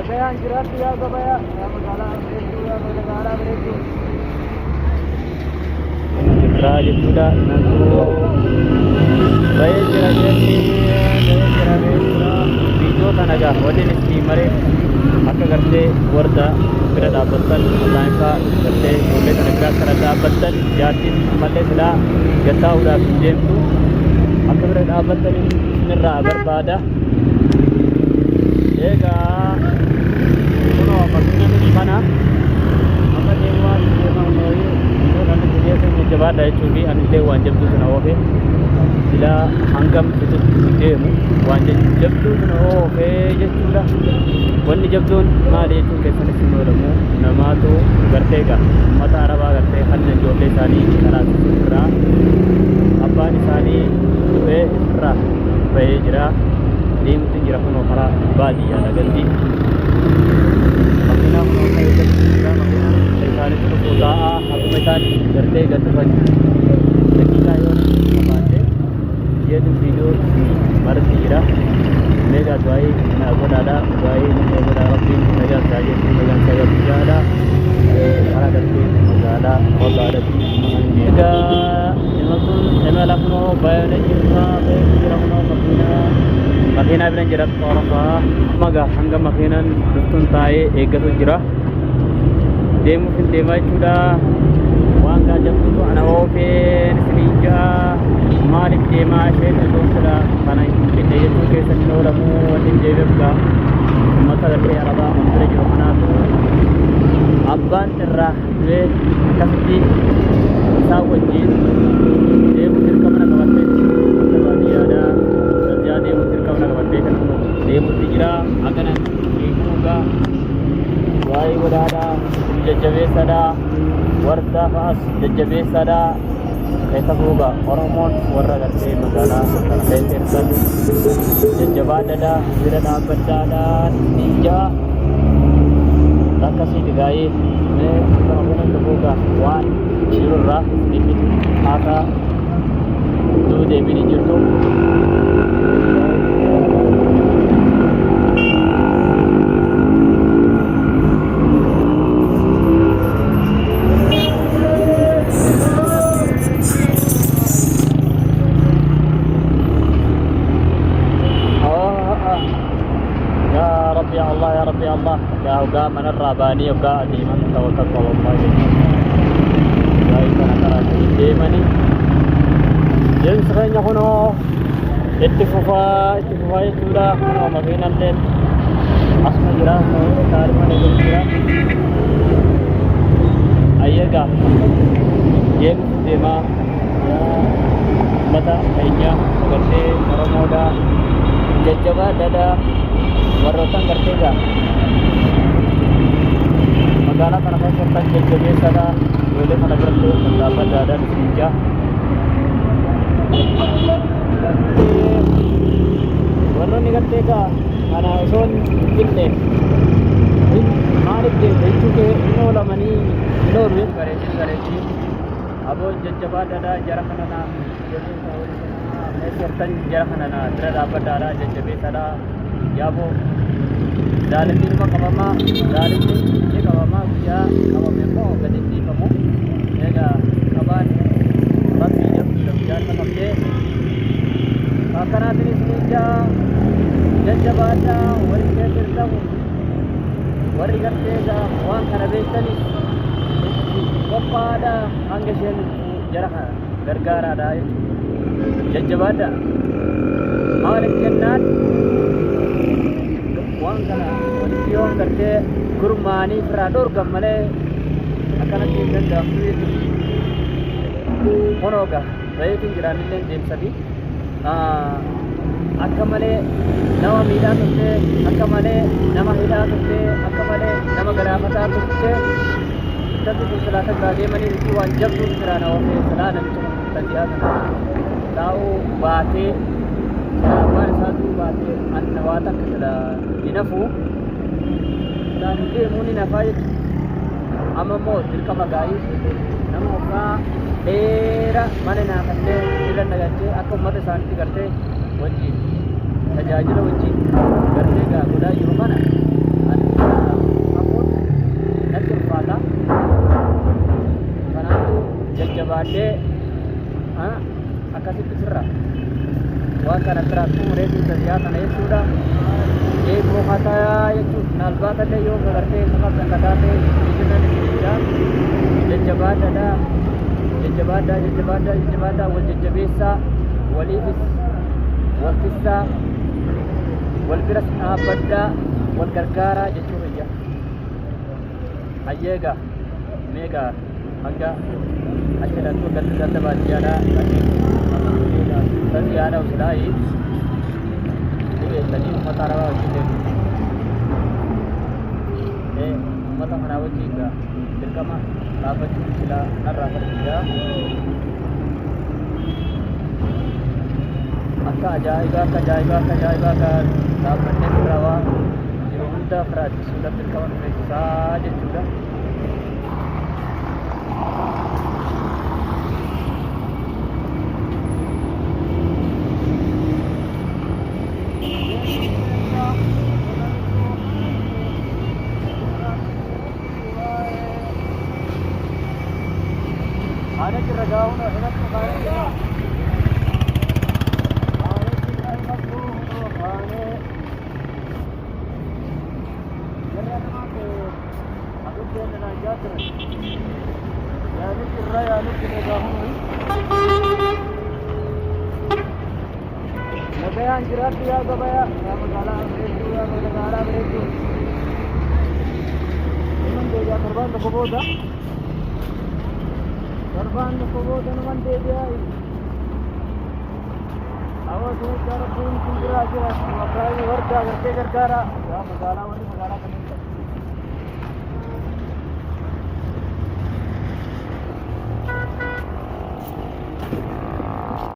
Nagayaan jiraatu yaa gabaya yaa magaalaa bareedduu yaa magaalaa bareedduu. Jirraa jechuudha namtuu bahee jira viidiyoo kana gaa waliin itti maree akka gartee warda bira dhaabbattan mataan isaa gartee ijoollee kana bira kana dhaabbattan jaartiin ammallee silaa gattaa'uudhaaf hin deemtu akka bira dhaabbattan isinirraa barbaada. Egaa kunoo fakkina nuti kana amma deemaa deemaa nooyee iddoo namni guyyaa keenya jabaadha jechuufi anillee waan jabduu sana oofee silaa hangam fitutti deemu waan jabduu sana oofee jechuudha. Wanni jabduun maali jechuun keessanis hin oolamu namaatu gartee egaa uummata arabaa gartee hanna ijoollee isaanii karaa irraa abbaan isaanii du'ee irraa bahee jira. Deemuutiin jira kunoo karaa baadiyyaadha gandi makiinaa kunoo kan eeggatu jira makiinaan isaanitti dhufuu taa'aa akkuma isaan gartee gaddufan daqiiqaa yoo qabaate jedhu viidiyoo marti jira meegaa du'aayee na godhaadha du'aayee na godhaa rabbiin nagaan isaa jechuun nagaan isaa gabbijaadha karaa gartee magaalaa waggaadhatti egaa nama kun imala kunoo baay'ee jirta jira kunoo makiinaa biran jira xorofaa maga hanga makiinaan dhuftuun taa'ee eeggatu jira deemuuf hin deemaa jechuudha. Waan gaajabtuutu ana oofeen isinii ja'a maaliif deemaa isheen osoo sila kana hin kenne jechuu keessatti hin oolamu wanni hin deebi'eef gaa uummata gartee arabaa bira jiru kanaatu abbaan irraa du'ee akkasitti isaa wajjin deemuu dirqama na qabattee akka baadiyyaadha deemuu dirqama na qabattee kan deemuutti jira akkanan eeguugaa waa'ee godhaadha jajjabeessadha warda fa'as jajjabeessadha keessa fuuga oromoon warra gartee magaalaa keessan jajjabaadhadha bira dhaabbadhaadha ninjaa akkasii dhigaayee mee akkama kunan dhufuuga waan shirurraa dhimmi haasaa duu deebiin hin jirtu. Allah ya uga mana rabani uga adiman tawakkal Allah jadi kana kara demani yang sebenarnya kono ittifufa sudah kono maginan den asma jira tar mane jira ayaga yang dema ya mata kayaknya gede oromoda jajaba dada warrotan gartega magaalaa kana keessatti jajjabeessadha ijoollee kana biratti dhaabbataadha ninjaa warroonni garteega kana osoo hin finne maaliif deemte jechuu kee hin oolamanii hin oolwe bareechin aboon jajjabaadhaadha jara kanana meessertan jara kanana bira dhaabbataadha jajjabeessadha yaaboo daalimni ilma qabamaa daalimni ni qabamaa guyyaa qabame immoo gadi dhiifamu egaa qabaan rabbii jabduudha guyyaan qabamtee akkanaatinis ninjaa jajjabaadhaa warri keessirtamu warri garteegaa waan kana beektanis qophaadha hanga isheen jara kana gargaaraadha jajjabaadhaa maaliif jennaan waan kana wanti yoon gartee gurmaanii irraa dhorgan malee akkanatti hin danda'amtu jechuudha. Honooga bayeetiin jiraannillee deemsati akka malee nama miidhaa turte akka malee nama hidhaa turte akka malee nama galaafataa turte iddatti kun silaa takkaa deemanii itti waan jabduun jira na oofee silaa namicha tandi'aa kana taa'uu baatee waan isaatu baatee anna waa takka sila hinafu isaan deemuun hin hafaa jechuudha. Amma immoo dirqama gaa'ii nama ogaa dheeraa mana naafatee irra nagalchee akka uummata isaaniitti gartee wajjin tajaajila wajjin gartee godhaa jiru kana jabaadhee akkasitti sirra waan kana biraa xumuree dhiibbasiyaa kana jechuudha. Eeguu hataa jechuudha naalbaata illee yoo gartee safar akka taate biyyoonni biyyaa jajjabaadhaadha. Jajjabaadhaa wal jajjabeessaa waliifis wal tissaa wal biras dhaabbadhaa wal gargaaraa jechuu biyya ayyeega meeqa hanga achirrattuu ganda baadiyyaadhaa san yaada usilaayi dhibeessanii ummata arabaa wajjin deemu ummata kanaa wajjin dirqama dhaabbachuu silaa narraa fardiidhaa akka ajaa'ibaa dhaabbannee irraa waa jiru hunda firaachisuudhaaf dirqama nu beeksisaa jechuudha. Ada kira gaun ada kemarin Gaya jirat ya gaya magala beredu ya magala beredu man de ya korban ko boda man de dia awas ne cara pun kira kira makrai warga garke garkara ya magala wali magala kan